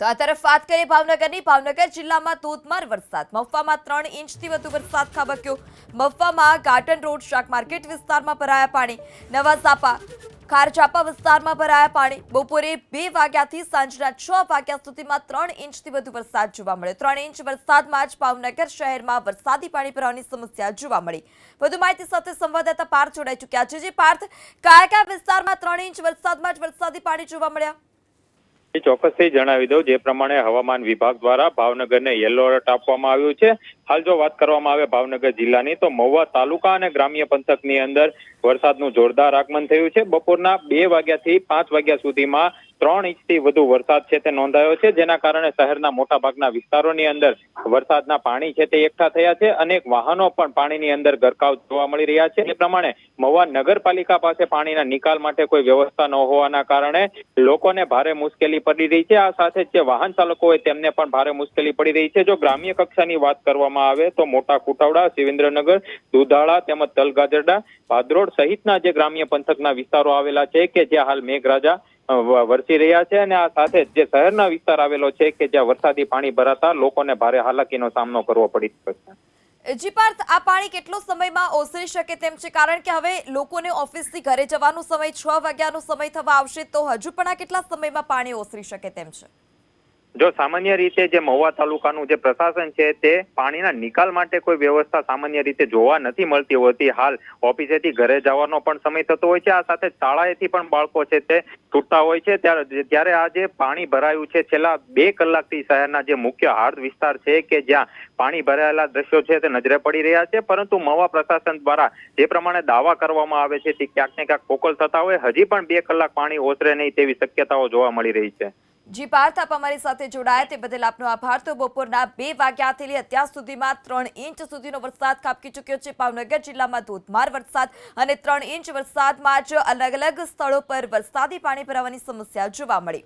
તો આ તરફ વાત કરીએ ભાવનગરની. ભાવનગર જિલ્લામાં ધોધમાર વરસાદ. મહુવામાં 3 ઇંચથી વધુ વરસાદ ખાબક્યો. મહુવામાં ગાર્ડન રોડ શાક માર્કેટ વિસ્તારમાં ભરાયા પાણી. નવા ઝાપા ખારચાપા વિસ્તારમાં ભરાયા પાણી. બપોરે 2 વાગ્યાથી સાંજના 6 વાગ્યા સુધીમાં 3 ઇંચથી વધુ વરસાદ જોવા મળ્યો. 3 ઇંચ વરસાદમાં જ ભાવનગર શહેરમાં વરસાદી પાણી ભરાવાની સમસ્યા જોવા મળી. વધુ માહિતી સાથે સંવાદદાતા પાર્થ જોડાઈ ચૂક્યા છે. જે પાર્થ, કયા વિસ્તારમાં 3 ઇંચ વરસાદમાં જ વરસાદી પાણી જોવા મળ્યા? ચોક્કસથી જણાવી દઉં, જે પ્રમાણે હવામાન વિભાગ દ્વારા ભાવનગરને યલો એલર્ટ આપવામાં આવ્યું છે. હાલ જો વાત કરવામાં આવે ભાવનગર જિલ્લાની, તો મહુવા તાલુકા અને ગ્રામ્ય પંથકની અંદર વરસાદનું જોરદાર આગમન થયું છે. બપોરના 2 વાગ્યાથી 5 વાગ્યા સુધીમાં 3 ઇંચથી વધુ વરસાદ છે તે નોંધાયો છે, જેના કારણે શહેરના મોટાભાગના વિસ્તારોની અંદર વરસાદના પાણી છે તે એકઠા થયા છે. અનેક વાહનો પણ પાણીની અંદર ગરકાવ જોવા મળી રહ્યા છે. એ પ્રમાણે મહુવા નગરપાલિકા પાસે પાણીના નિકાલ માટે કોઈ વ્યવસ્થા ન હોવાના કારણે લોકોને ભારે મુશ્કેલી પડી રહી છે. આ સાથે જે વાહન ચાલકો હોય તેમને પણ ભારે મુશ્કેલી પડી રહી છે. જો ગ્રામ્ય કક્ષાની વાત કરવામાં આવે તો મોટા કુટાવડા, શિવેન્દ્રનગર, દુધાળા તેમજ તલગાજરડા, ભાદરોડ સહિતના જે ગ્રામ્ય પંથકના વિસ્તારો આવેલા છે કે જ્યાં હાલ મેઘરાજા વરસી રહ્યા છે, અને આ સાથે જે શહેરના વિસ્તાર આવેલો છે કે જ્યાં વરસાદી પાણી ભરાતા લોકોને ભારે હાલાકીનો સામનો કરવો પડી શકે છે. જી પાર્થ, આ પાણી કેટલો સમયમાં ઓસરી શકે તેમ છે? કારણ કે હવે લોકોને ઓફિસથી ઘરે જવાનો સમય 6 વાગ્યાનો સમય થવા આવશે, તો હજુ પણ આ કેટલા સમયમાં પાણી ઓસરી શકે તેમ છે? જો સામાન્ય રીતે જે મહુવા તાલુકાનું જે પ્રશાસન છે તે પાણીના નિકાલ માટે કોઈ વ્યવસ્થા સામાન્ય રીતે જોવા નથી મળતી હોતી. હાલ ઓફિસેથી ઘરે જવાનો પણ સમય થતો હોય છે. આ સાથે શાળાએથી પણ બાળકો છે તે છૂટતા હોય છે. ત્યારે આ જે પાણી ભરાયું છે છેલ્લા 2 કલાકથી શહેરના જે મુખ્ય હાર્દ વિસ્તાર છે કે જ્યાં પાણી ભરાયેલા દ્રશ્યો છે તે નજરે પડી રહ્યા છે. પરંતુ મહુવા પ્રશાસન દ્વારા જે પ્રમાણે દાવા કરવામાં આવે છે તે ક્યાંક ને ક્યાંક પોકળ થતા હોય. હજી પણ 2 કલાક પાણી ઓસરે નહીં તેવી શક્યતાઓ જોવા મળી રહી છે. જી પાર્થ, આપ અમારી સાથે જોડાયા તે બદલ આપનો આભાર. તો બપોરના 2 વાગ્યાથી લઈ અત્યાર સુધીમાં 3 ઇંચ સુધીનો વરસાદ ખાબકી ચૂક્યો છે. ભાવનગર જિલ્લામાં ધોધમાર વરસાદ અને 3 ઇંચ વરસાદમાં જ અલગ અલગ સ્થળો પર વરસાદી પાણી ભરાવાની સમસ્યા જોવા મળી.